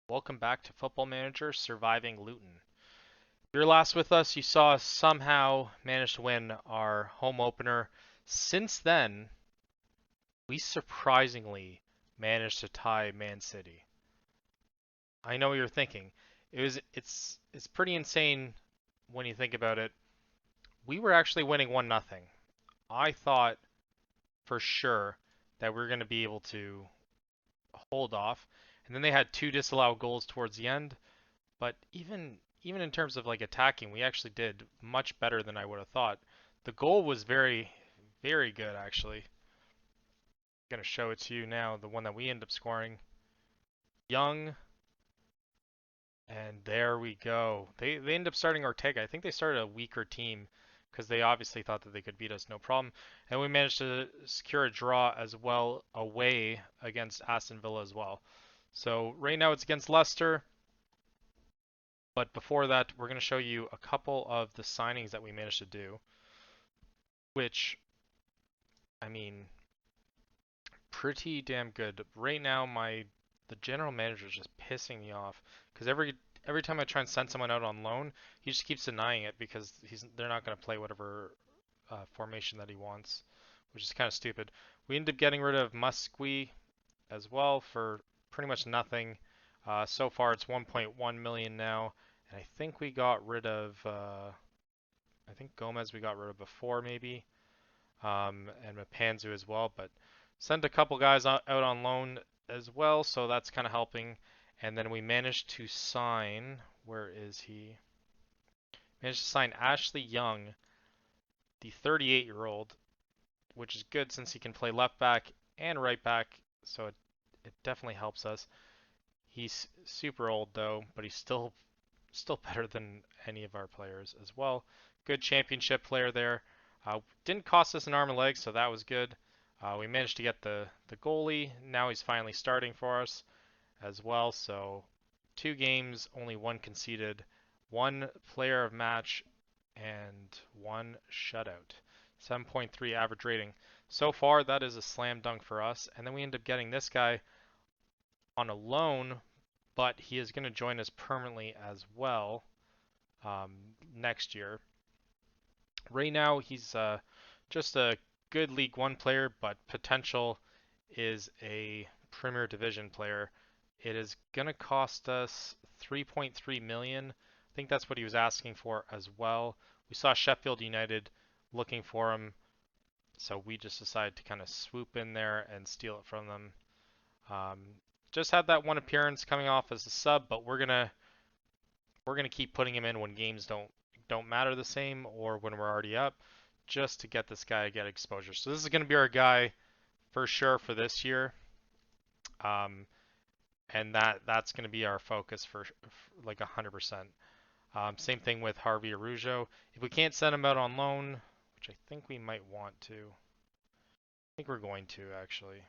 Welcome back to Football Manager Surviving Luton. If you're last with us, you saw us somehow manage to win our home opener. Since then, we surprisingly managed to tie Man City. I know what you're thinking. It's pretty insane when you think about it. We were actually winning 1-0. I thought for sure that we were going to be able to hold off. And then they had two disallowed goals towards the end. But even in terms of like attacking, we actually did much better than I would have thought. The goal was very good actually. I'm gonna show it to you now, the one that we ended up scoring. Young, and there we go. They ended up starting Ortega. I think they started a weaker team because they obviously thought that they could beat us no problem. And we managed to secure a draw as well away against Aston Villa as well. So right now it's against Leicester. But before that, we're going to show you a couple of the signings that we managed to do, which, I mean, pretty damn good. Right now, the general manager is just pissing me off because every time I try and send someone out on loan, he just keeps denying it because they're not going to play whatever formation that he wants, which is kind of stupid. We ended up getting rid of Musqui as well for pretty much nothing. So far, it's 1.1 million now, and I think we got rid of. I think Gomez we got rid of before maybe, and Mapanzu as well. But sent a couple guys out on loan as well, so that's kind of helping. And then we managed to sign. Where is he? Managed to sign Ashley Young, the 38-year-old, which is good since he can play left back and right back. So it definitely helps us. He's super old though, but he's still better than any of our players as well. Good championship player there. Didn't cost us an arm and leg, so that was good. We managed to get the goalie. Now he's finally starting for us as well. So 2 games, only one conceded, one player of match, and one shutout. 7.3 average rating. So far, that is a slam dunk for us. And then we end up getting this guy on a loan, but he is going to join us permanently as well next year. Right now, he's just a good League One player, but potential is a Premier Division player. It is going to cost us 3.3 million. I think that's what he was asking for as well. We saw Sheffield United looking for him, so we just decided to kind of swoop in there and steal it from them. Um, just had that one appearance coming off as a sub, but we're gonna keep putting him in when games don't matter the same or when we're already up, just to get this guy get exposure. So this is gonna be our guy for sure for this year, um, and that's gonna be our focus for like 100%. Same thing with Harvey Arujo. If we can't send him out on loan, which I think we might want to, I think we're going to actually.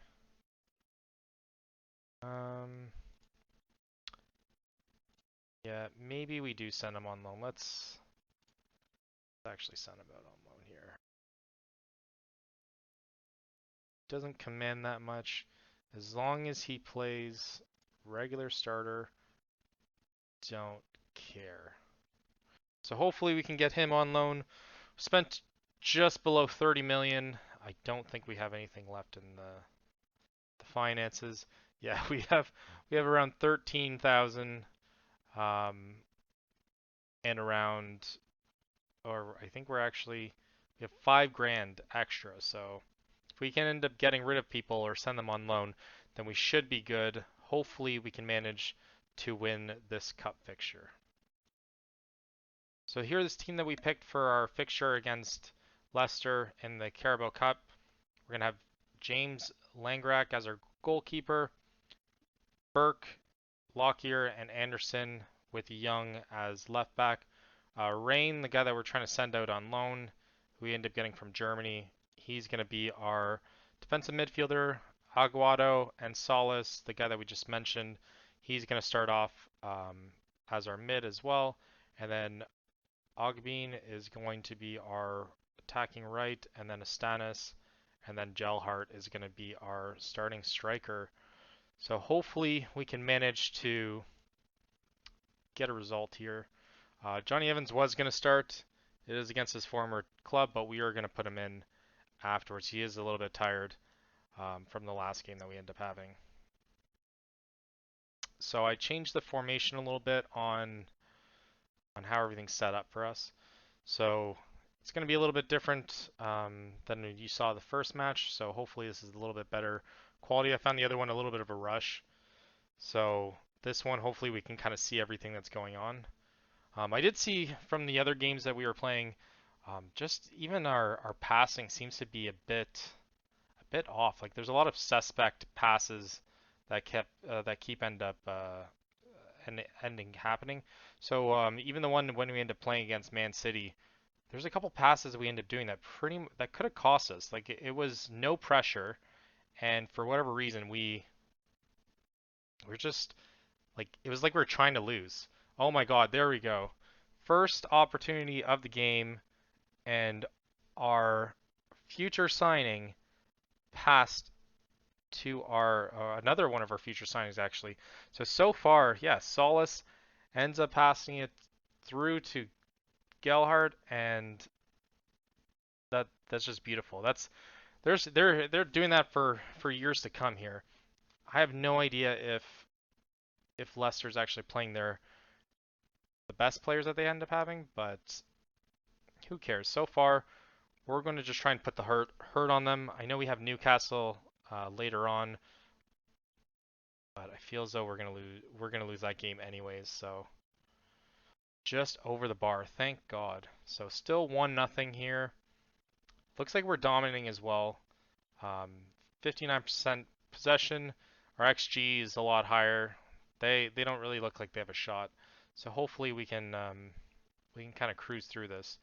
Um, yeah, maybe we do send him on loan. Let's actually send him out on loan here. Doesn't command that much. As long as he plays regular starter, don't care. So hopefully we can get him on loan. Spent just below 30 million. I don't think we have anything left in the finances. Yeah, we have around 13,000 um, and around, or I think we have 5 grand extra. So if we can end up getting rid of people or send them on loan, then we should be good. Hopefully we can manage to win this cup fixture. So here's this team that we picked for our fixture against Leicester in the Carabao Cup. We're going to have James Langrak as our goalkeeper, Burke, Lockyer, and Anderson with Young as left back. Rain, the guy that we're trying to send out on loan, who we end up getting from Germany, he's going to be our defensive midfielder. Aguado and Solis, the guy that we just mentioned, he's going to start off as our mid as well. And then Ogbene is going to be our attacking right, and then Astanis, and then Gelhart is going to be our starting striker. So hopefully we can manage to get a result here. Johnny Evans was going to start. It is against his former club, but we are going to put him in afterwards. He is a little bit tired from the last game that we ended up having. So I changed the formation a little bit on how everything's set up for us. So it's going to be a little bit different than you saw the first match. So hopefully this is a little bit better quality. I found the other one a little bit of a rush. So this one, hopefully we can kind of see everything that's going on. I did see from the other games that we were playing, just even our passing seems to be a bit off. Like there's a lot of suspect passes that keep end up ending happening. So even the one when we end up playing against Man City, there's a couple passes that we end up doing that could have cost us. Like it was no pressure, and for whatever reason we're just like it was like we were trying to lose. Oh my God, there we go. First opportunity of the game, and our future signing passed to our another one of our future signings actually. So far, yeah, Solis ends up passing it through to Gelhardt, and that's just beautiful. They're doing that for years to come here. I have no idea if Leicester's actually playing the best players that they end up having, but who cares? So far, we're going to just try and put the hurt on them. I know we have Newcastle later on, but I feel as though we're gonna lose that game anyways. So just over the bar, thank God. So still 1-0 here. Looks like we're dominating as well. 59% possession. Our XG is a lot higher. They don't really look like they have a shot. So hopefully we can kind of cruise through this.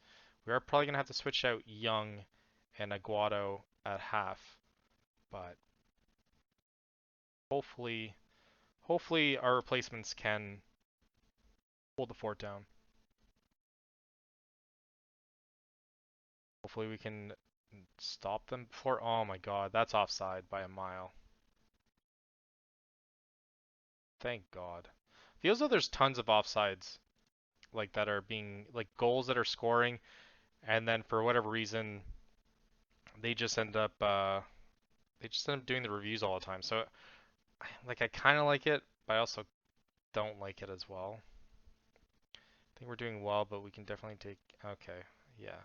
We are probably gonna have to switch out Young and Aguado at half, but hopefully our replacements can hold the fort down. Hopefully we can stop them before. Oh my God, that's offside by a mile. Thank God. Feels though there's tons of offsides like that are being like goals that are scoring, and then for whatever reason they just end up doing the reviews all the time. So like I kind of like it, but I also don't like it as well. I think we're doing well, but we can definitely take. Okay, yeah,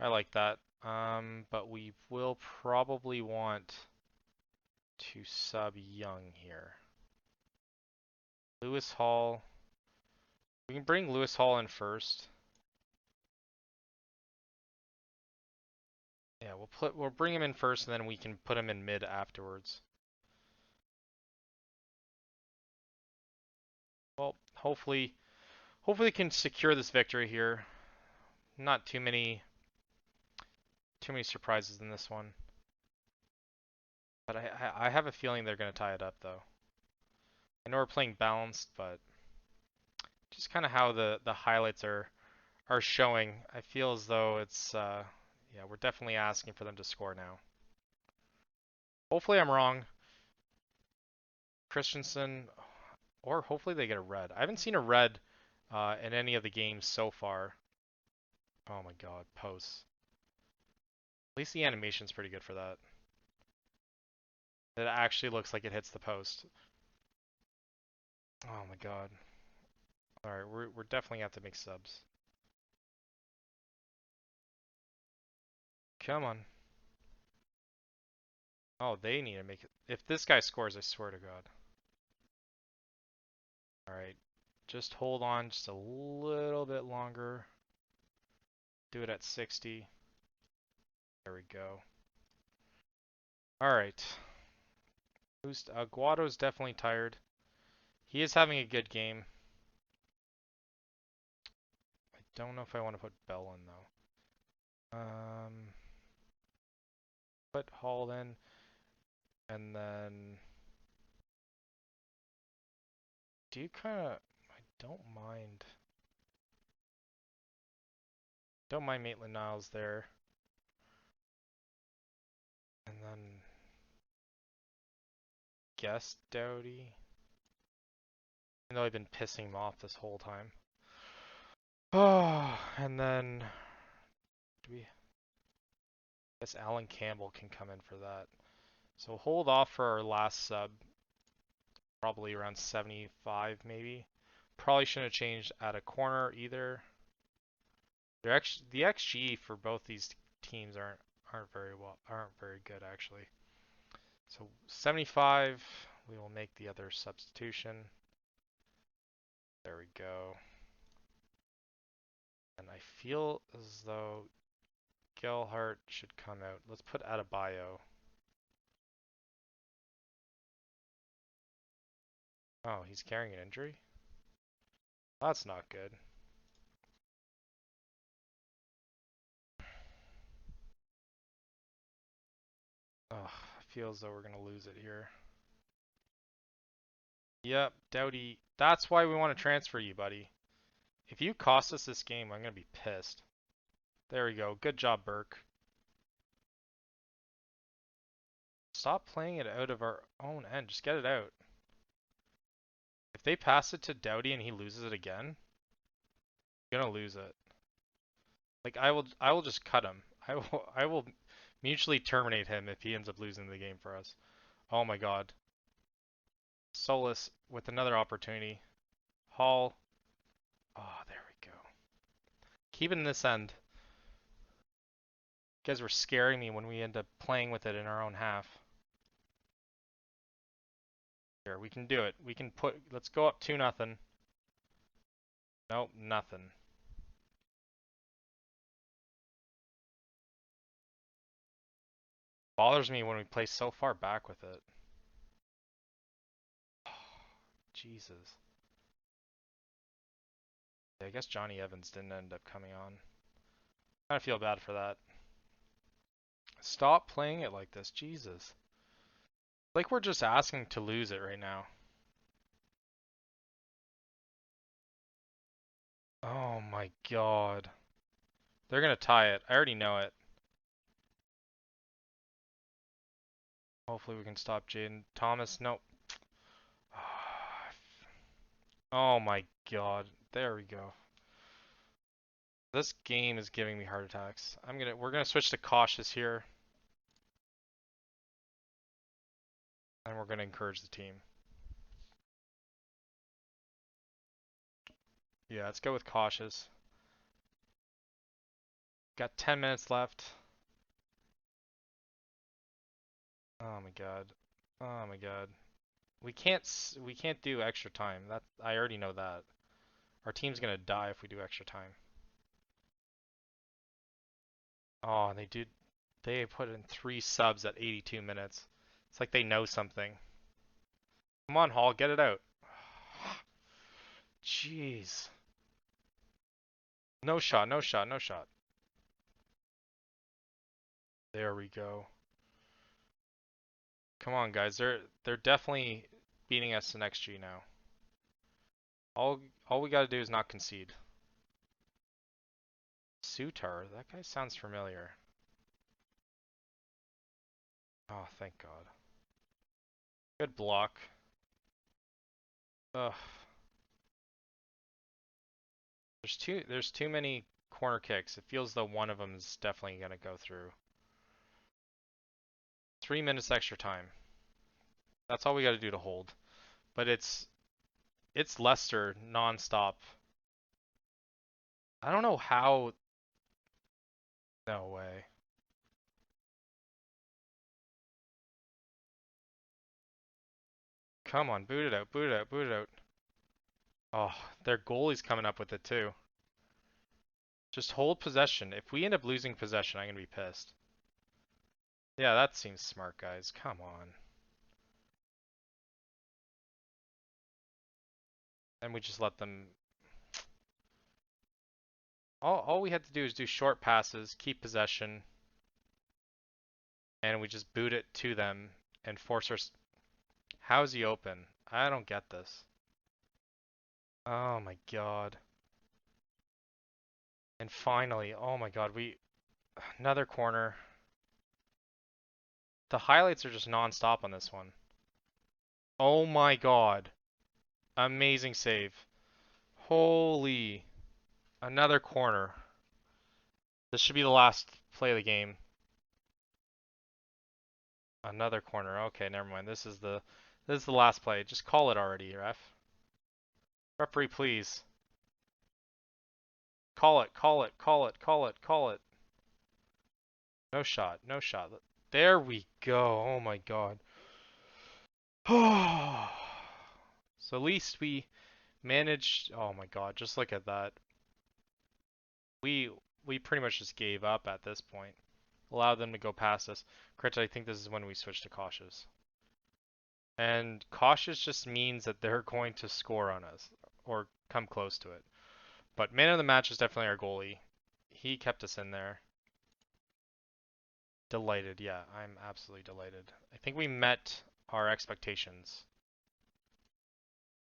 I like that. But we will probably want to sub Young here. Lewis Hall. We can bring Lewis Hall in first. Yeah, we'll bring him in first, and then we can put him in mid afterwards. Well, hopefully we can secure this victory here. Not too many surprises in this one. But I have a feeling they're going to tie it up though. I know we're playing balanced, but just kind of how the highlights are showing, I feel as though it's yeah, we're definitely asking for them to score now. Hopefully I'm wrong. Christensen, or hopefully they get a red. I haven't seen a red in any of the games so far. Oh my God, posts. At least the animation's pretty good for that. It actually looks like it hits the post. Oh my God. All right, we're definitely gonna have to make subs. Come on. Oh, they need to make it. If this guy scores, I swear to God. All right, just hold on just a little bit longer. Do it at 60. There we go. All right. Guado's definitely tired. He is having a good game. I don't know if I want to put Bell in though. Put Hall in, and then do you kind of? I don't mind Maitland-Niles there, and then guess Doughty. Even though I've been pissing him off this whole time. Oh, and then do we? I guess Alan Campbell can come in for that. So hold off for our last sub. Probably around 75 maybe. Probably shouldn't have changed at a corner either. The XG for both these teams aren't very good actually. So 75, we will make the other substitution. There we go. And I feel as though Gelhart should come out. Let's put Adebayo. Oh, he's carrying an injury? That's not good. Oh, I feel as though we're going to lose it here. Yep, Doughty. That's why we want to transfer you, buddy. If you cost us this game, I'm going to be pissed. There we go. Good job, Burke. Stop playing it out of our own end. Just get it out. If they pass it to Doughty and he loses it again, you're going to lose it. Like I will just cut him. I will mutually terminate him if he ends up losing the game for us. Oh my god. Solus with another opportunity. Hall. Oh, there we go. Keeping this end. You guys were scaring me when we end up playing with it in our own half. Here, we can do it. We can let's go up 2-0. Nope, nothing. Bothers me when we play so far back with it. Jesus. Yeah, I guess Johnny Evans didn't end up coming on. I feel bad for that. Stop playing it like this, Jesus. Like we're just asking to lose it right now. Oh my god. They're gonna tie it. I already know it. Hopefully we can stop Jaden Thomas. Nope. Oh my god. There we go. This game is giving me heart attacks. We're gonna switch to cautious here. And we're gonna encourage the team. Yeah, let's go with cautious. Got 10 minutes left. Oh my god. Oh my god. We can't do extra time. That I already know that. Our team's gonna die if we do extra time. Oh, and they put in 3 subs at 82 minutes. It's like they know something. Come on, Hall, get it out. Jeez. No shot, no shot, no shot. There we go. Come on, guys. They're definitely beating us in XG now. All we gotta do is not concede. Sutar, that guy sounds familiar. Oh, thank God. Good block. Ugh. There's too many corner kicks. It feels though one of them is definitely gonna go through. 3 minutes extra time. That's all we gotta do to hold. But it's Leicester non-stop. I don't know how. No way. Come on, boot it out, boot it out, boot it out. Oh, their goalie's coming up with it too. Just hold possession. If we end up losing possession, I'm gonna be pissed. Yeah, that seems smart, guys. Come on. And we just let them. All we had to do is do short passes, keep possession, and we just boot it to them and force our. How's he open? I don't get this. Oh my god. And finally, oh my god, another corner. The highlights are just non-stop on this one. Oh my god. Amazing save. Holy. Another corner. This should be the last play of the game. Another corner. Okay, never mind. This is the last play. Just call it already, ref. Referee, please. Call it, call it, call it, call it, call it. No shot, no shot. There we go. Oh my god. So at least we managed. Oh my god, just look at that. We we pretty much just gave up at this point. Allowed them to go past us. Crit, I think this is when we switch to cautious. And cautious just means that they're going to score on us or come close to it. But man of the match is definitely our goalie. He kept us in there. Delighted, yeah, I'm absolutely delighted. I think we met our expectations.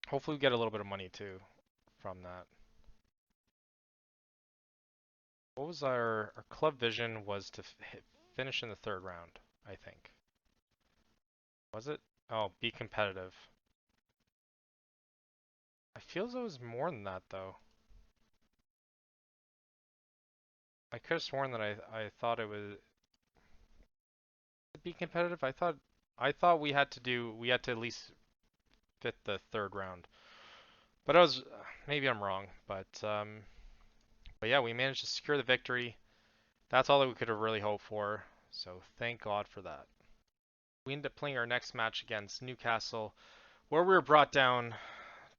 Hopefully we get a little bit of money too from that. What was our club vision was to finish in the third round, I think. Was it? Oh, be competitive. I feel as though it was more than that though. I could have sworn that I thought it was be competitive. I thought we had to at least fit the third round. But I was maybe I'm wrong, but yeah, we managed to secure the victory. That's all that we could have really hoped for. So thank God for that. We ended up playing our next match against Newcastle, where we were brought down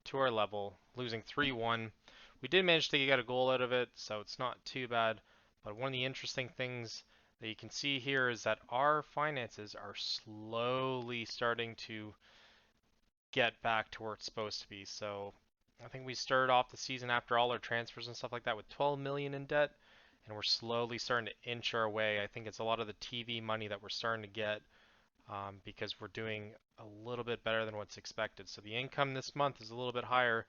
to our level, losing 3-1. We did manage to get a goal out of it, so it's not too bad. But one of the interesting things that you can see here is that our finances are slowly starting to get back to where it's supposed to be. So I think we started off the season after all our transfers and stuff like that with 12 million in debt, and we're slowly starting to inch our way. I think it's a lot of the TV money that we're starting to get because we're doing a little bit better than what's expected. So the income this month is a little bit higher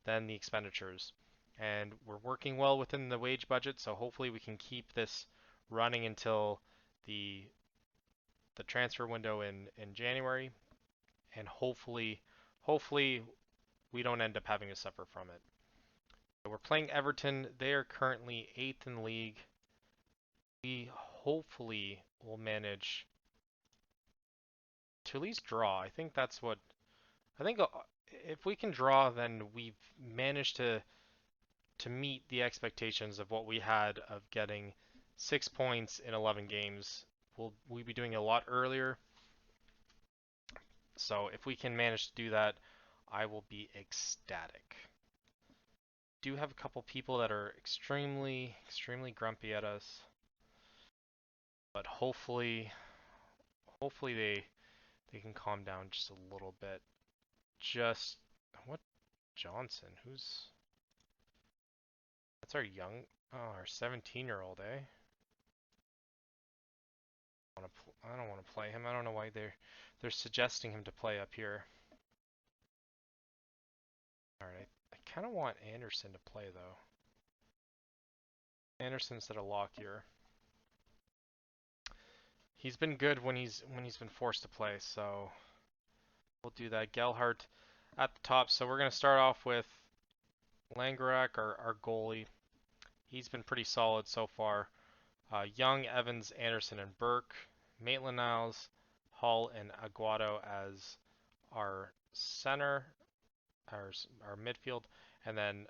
than the expenditures, and we're working well within the wage budget. So hopefully we can keep this running until the the transfer window in January, and hopefully we don't end up having to suffer from it. So we're playing Everton. They are currently 8th in the league. We hopefully will manage to at least draw. I think if we can draw, then we've managed to meet the expectations of what we had of getting 6 points in 11 games. We'll be doing it a lot earlier. So if we can manage to do that, I will be ecstatic. Do have a couple people that are extremely grumpy at us, but hopefully they can calm down just a little bit. Just what Johnson? That's our our 17-year-old, eh? I don't want to play him. I don't know why they're suggesting him to play up here. All right, I kind of want Anderson to play though. Anderson instead of Lockyer. He's been good when he's been forced to play, so we'll do that. Gelhardt at the top. So we're gonna start off with Langerak, our goalie. He's been pretty solid so far. Young, Evans, Anderson, and Burke. Maitland-Niles, Hall, and Aguado as our center, our midfield, and then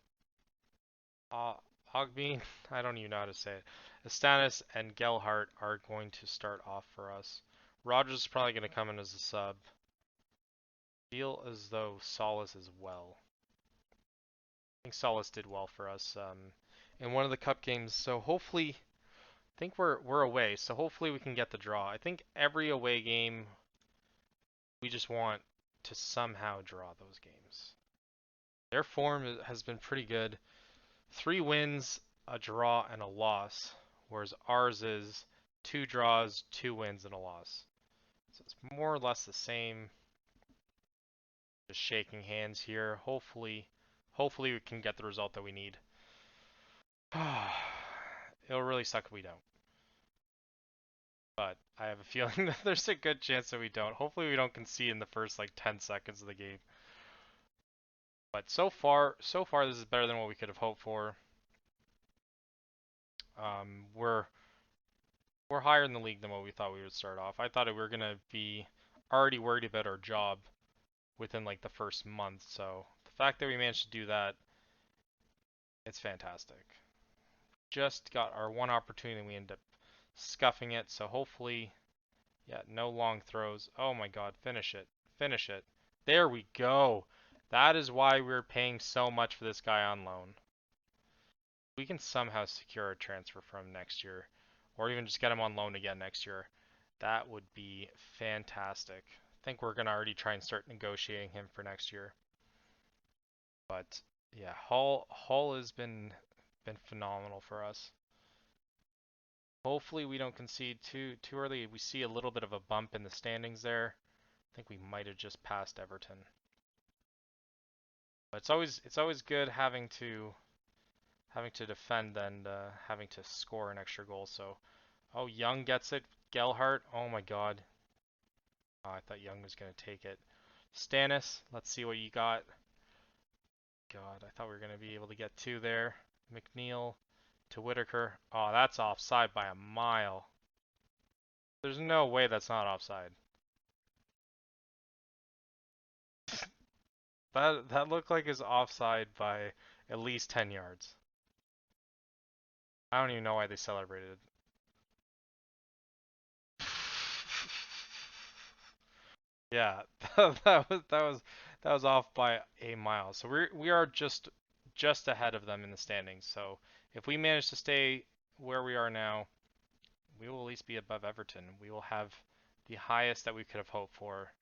Ogbene, I don't even know how to say it. Estanis and Gelhardt are going to start off for us. Rogers is probably going to come in as a sub. Feel as though Solis as well. I think Solis did well for us in one of the cup games, so hopefully, I think we're away, so hopefully we can get the draw. I think every away game, we just want to somehow draw those games. Their form has been pretty good. 3 wins, a draw, and a loss, whereas ours is 2 draws, 2 wins, and a loss. So it's more or less the same. Just shaking hands here. Hopefully we can get the result that we need. It'll really suck if we don't. But I have a feeling that there's a good chance that we don't. Hopefully we don't concede in the first like 10 seconds of the game. But so far this is better than what we could have hoped for. Um, we're we're higher in the league than what we thought we would start off. I thought we were gonna be already worried about our job within like the first month. So the fact that we managed to do that, it's fantastic. Just got our one opportunity and we end up scuffing it. So hopefully, yeah, no long throws. Oh my God, finish it. Finish it. There we go. That is why we're paying so much for this guy on loan. We can somehow secure a transfer from next year, or even just get him on loan again next year. That would be fantastic. I think we're gonna already try and start negotiating him for next year. But yeah, Hull has been phenomenal for us. Hopefully we don't concede too early. We see a little bit of a bump in the standings there. I think we might have just passed Everton. But it's always good having to defend and having to score an extra goal. So, oh, Young gets it. Gelhart, oh my God. Oh, I thought Young was gonna take it. Stannis, let's see what you got. God, I thought we were gonna be able to get two there. McNeil to Whitaker. Oh, that's offside by a mile. There's no way that's not offside. That looked like it's offside by at least 10 yards. I don't even know why they celebrated. Yeah, that was off by a mile. So we are just ahead of them in the standings. So if we manage to stay where we are now, we will at least be above Everton. We will have the highest that we could have hoped for.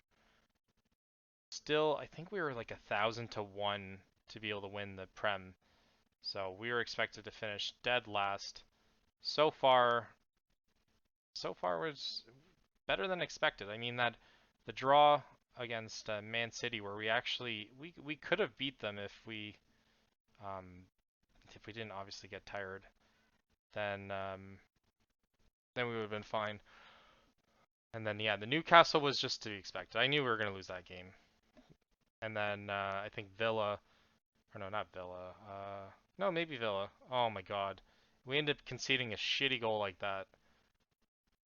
Still, I think we were like 1,000 to 1 to be able to win the Prem. So we were expected to finish dead last. So far was better than expected. I mean that the draw against Man City, where we could have beat them um, if we didn't obviously get tired, then then we would have been fine. And then yeah, the Newcastle was just to be expected. I knew we were gonna lose that game. And then I think Villa, or no, not Villa. No, maybe Villa. Oh my God, we ended up conceding a shitty goal like that.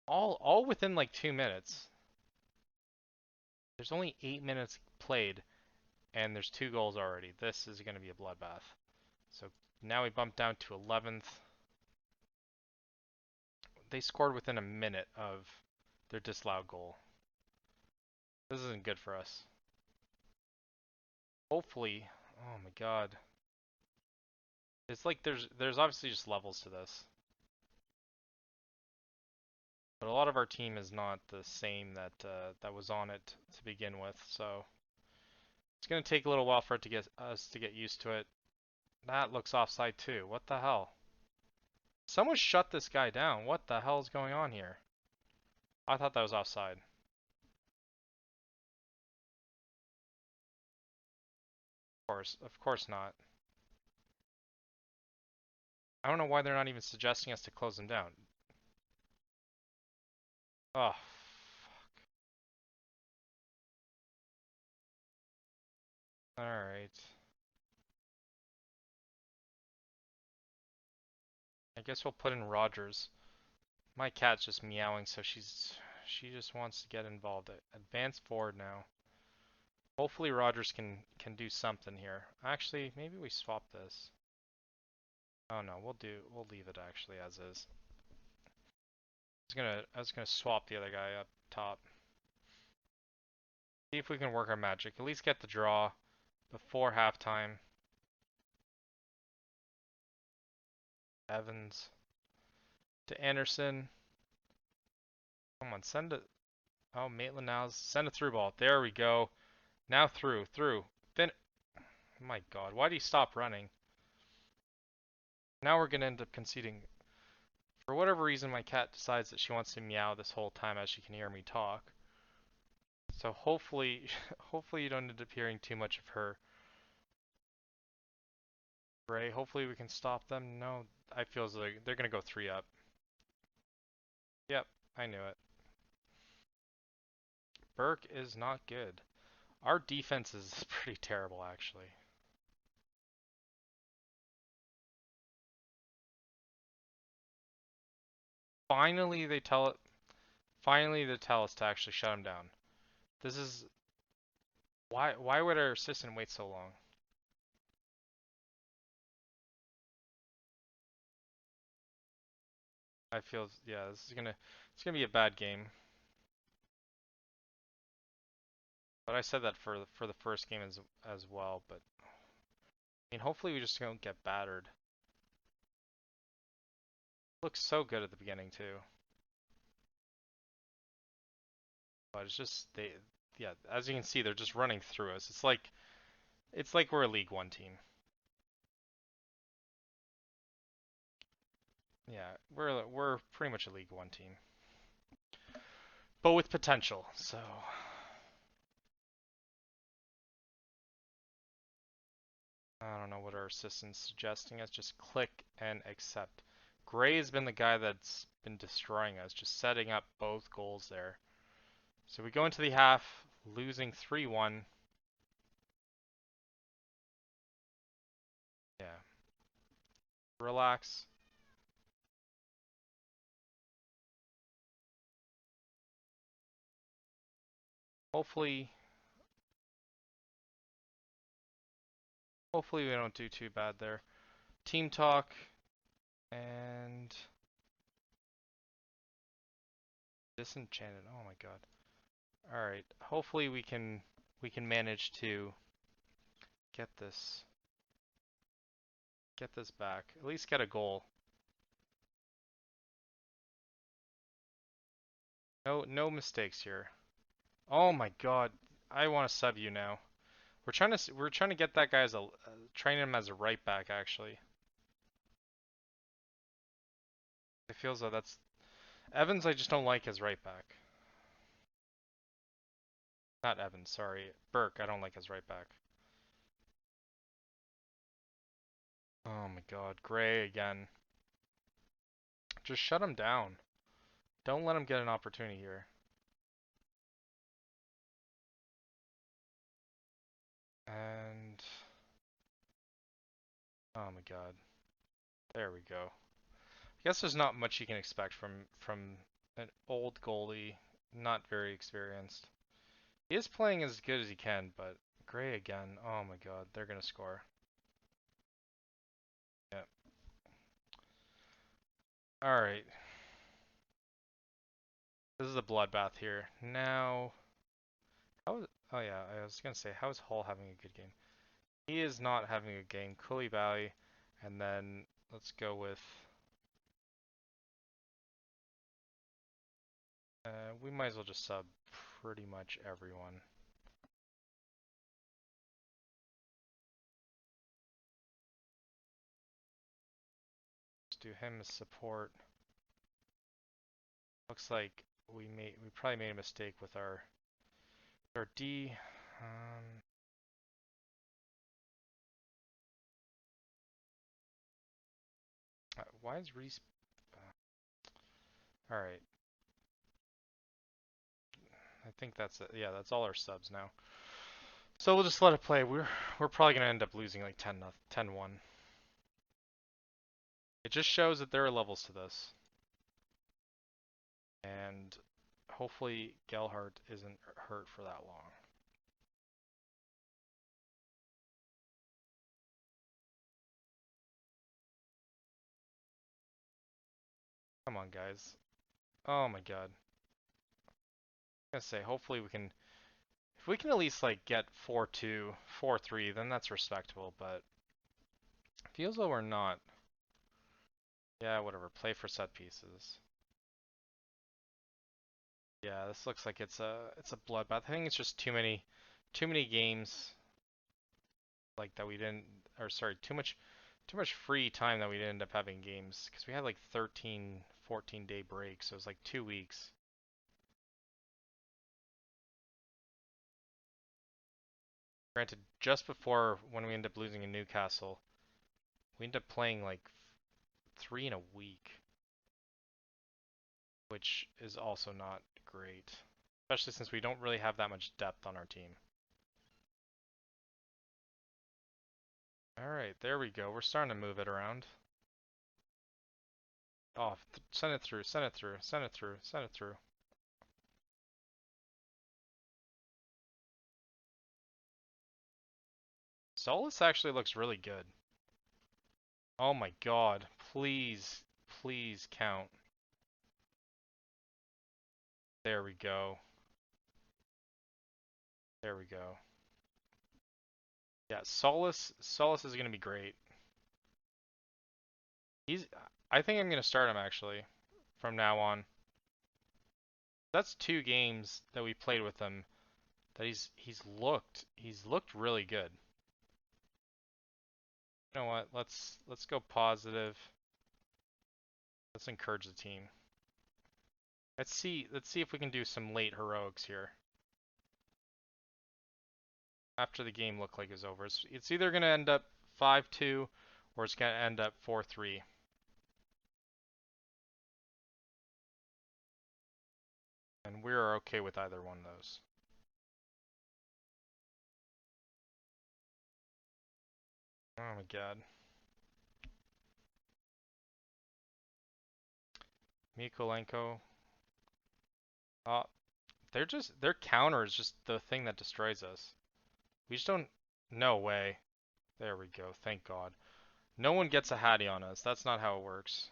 All within like 2 minutes. There's only 8 minutes played, and there's two goals already. This is going to be a bloodbath. So now we bump down to 11th. They scored within a minute of their disallowed goal. This isn't good for us. Hopefully, oh my God. It's like there's obviously just levels to this. But a lot of our team is not the same that was on it to begin with, so it's going to take a little while for it to get us to get used to it. That looks offside too. What the hell? Someone shut this guy down. What the hell is going on here? I thought that was offside. Of course not. I don't know why they're not even suggesting us to close them down. Oh, alright. I guess we'll put in Rogers. My cat's just meowing, so she just wants to get involved. Advance forward now. Hopefully Rogers can do something here. Actually, maybe we swap this. Oh no, we'll leave it actually as is. I was gonna swap the other guy up top. See if we can work our magic. At least get the draw before halftime. Evans to Anderson. Come on, send it. Oh, Maitland now send a through ball. There we go. Now through. Fin. My God, why do you stop running? Now we're gonna end up conceding. For whatever reason, my cat decides that she wants to meow this whole time as she can hear me talk. So hopefully, hopefully you don't end up hearing too much of her. Right? Hopefully we can stop them. No, I feel as though they're gonna go 3 up. Yep, I knew it. Burke is not good. Our defense is pretty terrible, actually. finally they tell it. Finally they tell us to actually shut him down. This is why would our assistant wait so long? I feel yeah, it's gonna be a bad game. But I said that for the first game as well. But I mean, hopefully we just don't get battered. Looks so good at the beginning too. But it's just yeah, as you can see, they're just running through us. It's like we're a League One team. Yeah, we're pretty much a League One team, but with potential. So I don't know what our assistant's suggesting us. Just click and accept. Gray has been the guy that's been destroying us, just setting up both goals there. So we go into the half, losing 3-1. Yeah. Relax. Hopefully, hopefully we don't do too bad there. Team talk and disenchanted. Oh my god. All right. Hopefully we can manage to get this back. At least get a goal. No mistakes here. Oh my god. I want to sub you now. We're trying to get that guy as a train him as a right back actually. It feels like that's Evans I just don't like as right back. Not Evans, sorry. Burke, I don't like as right back. Oh my god, Gray again. Just shut him down. Don't let him get an opportunity here. And oh my god. There we go. I guess there's not much you can expect from an old goalie, not very experienced. He is playing as good as he can, but Gray again. Oh my god, they're gonna score. Yeah. All right. This is a bloodbath here. Now, oh yeah, I was gonna say, how is Hull having a good game? He is not having a good game. Valley, and then let's go with. We might as well just sub pretty much everyone. Let's do him as support. Looks like we probably made a mistake with our D. Um, why is Reese? All right, I think that's it. Yeah, that's all our subs now. So we'll just let it play. We're probably gonna end up losing like 10-1. It just shows that there are levels to this, and hopefully Gelhardt isn't hurt for that long. Come on, guys. Oh my god. I was gonna say, hopefully we can, if we can at least like get 4-2, 4-3, then that's respectable, but feels though we're not. Yeah, whatever. Play for set pieces. Yeah, this looks like it's a bloodbath. I think it's just too many games like that we didn't, or sorry, too much free time that we didn't end up having games because we had like 13, 14 day break, so it was like 2 weeks. Granted, just before when we ended up losing in Newcastle, we ended up playing like three in a week, which is also not great, especially since we don't really have that much depth on our team. All right, there we go. We're starting to move it around. Oh, send it through, send it through, send it through, send it through. Solus actually looks really good. Oh my god. Please, please count. There we go. There we go. Yeah, Solus is gonna be great. He's I think I'm gonna start him actually from now on. That's 2 games that we played with him that he's looked really good. You know what? Let's go positive. Let's encourage the team. Let's see if we can do some late heroics here. After the game looked like it was over. It's either gonna end up 5-2 or it's gonna end up 4-3. And we're okay with either one of those. Oh my god. Mikolenko. Uh, their counter is just the thing that destroys us. We just don't. No way. There we go. Thank God. No one gets a Hattie on us. That's not how it works.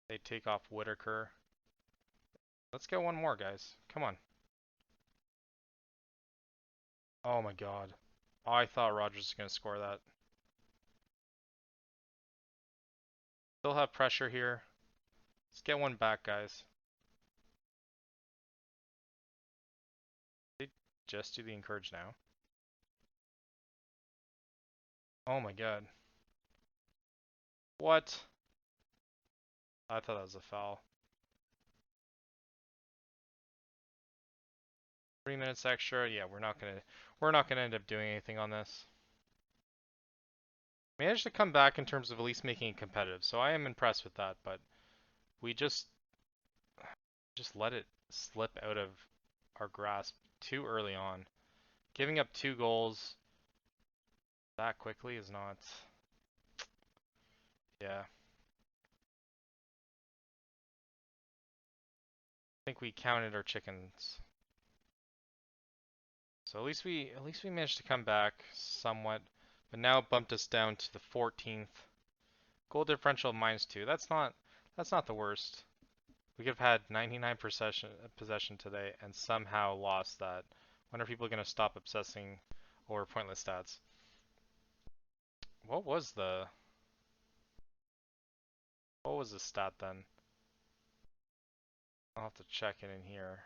They take off Whitaker. Let's get one more, guys. Come on. Oh my God. I thought Rogers was going to score that. Still have pressure here. Let's get one back, guys. They just do the encourage now. Oh my God. What? I thought that was a foul. 3 minutes extra. Yeah, we're not gonna end up doing anything on this. Managed to come back in terms of at least making it competitive, so I am impressed with that, but we just let it slip out of our grasp too early on. Giving up 2 goals that quickly is not. Yeah. I think we counted our chickens. So at least we managed to come back somewhat, but now it bumped us down to the 14th. Goal differential of -2. That's not the worst. We could have had 99 possession today and somehow lost that. When are people going to stop obsessing over pointless stats? What was the what was the stat then? I'll have to check it in here.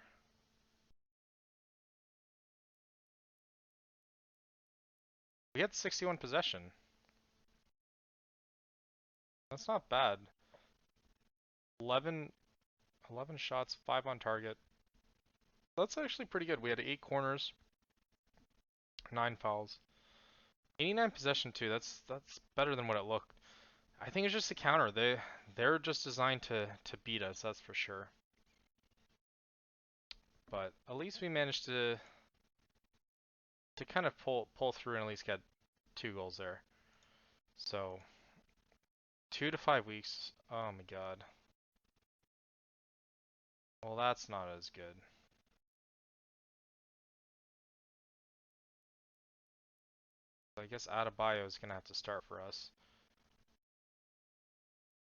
We had 61 possession. That's not bad. 11, 11 shots, 5 on target. That's actually pretty good. We had 8 corners, 9 fouls. 89 possession too. That's better than what it looked. I think it's just a counter. They're just designed to beat us, that's for sure. But at least we managed to kind of pull through and at least get 2 goals there. So 2 to 5 weeks. Oh my God. Well, that's not as good. I guess Adebayo is gonna have to start for us.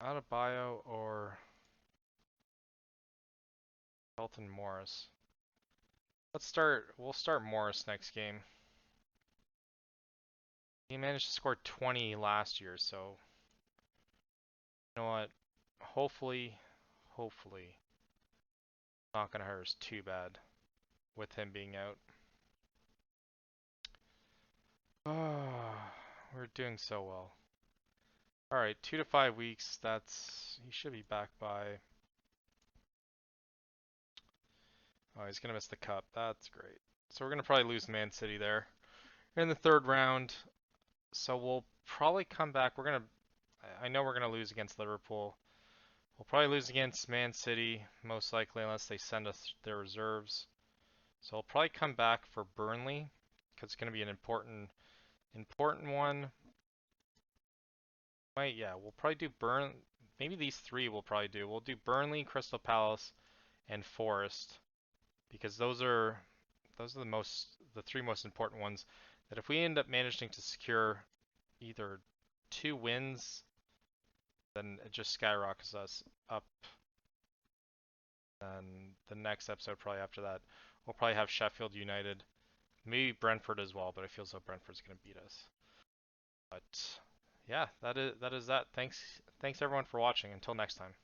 Adebayo or Elton Morris. We'll start Morris next game. He managed to score 20 last year, so you know what? Hopefully, not gonna hurt us too bad with him being out. Oh, we're doing so well. All right, 2 to 5 weeks. He should be back by. Oh, he's gonna miss the cup. That's great. So we're gonna probably lose Man City there in the third round. So we'll probably come back. I know we're gonna lose against Liverpool. We'll probably lose against Man City, most likely, unless they send us their reserves. So I'll probably come back for Burnley, because it's gonna be an important one. Yeah, we'll probably do maybe these three we'll probably do. We'll do Burnley, Crystal Palace, and Forest because those are the three most important ones that if we end up managing to secure either two wins, then it just skyrockets us up. And the next episode probably after that, we'll probably have Sheffield United, maybe Brentford as well, but I feel as though Brentford's going to beat us. But yeah, that is that. Thanks everyone for watching. Until next time.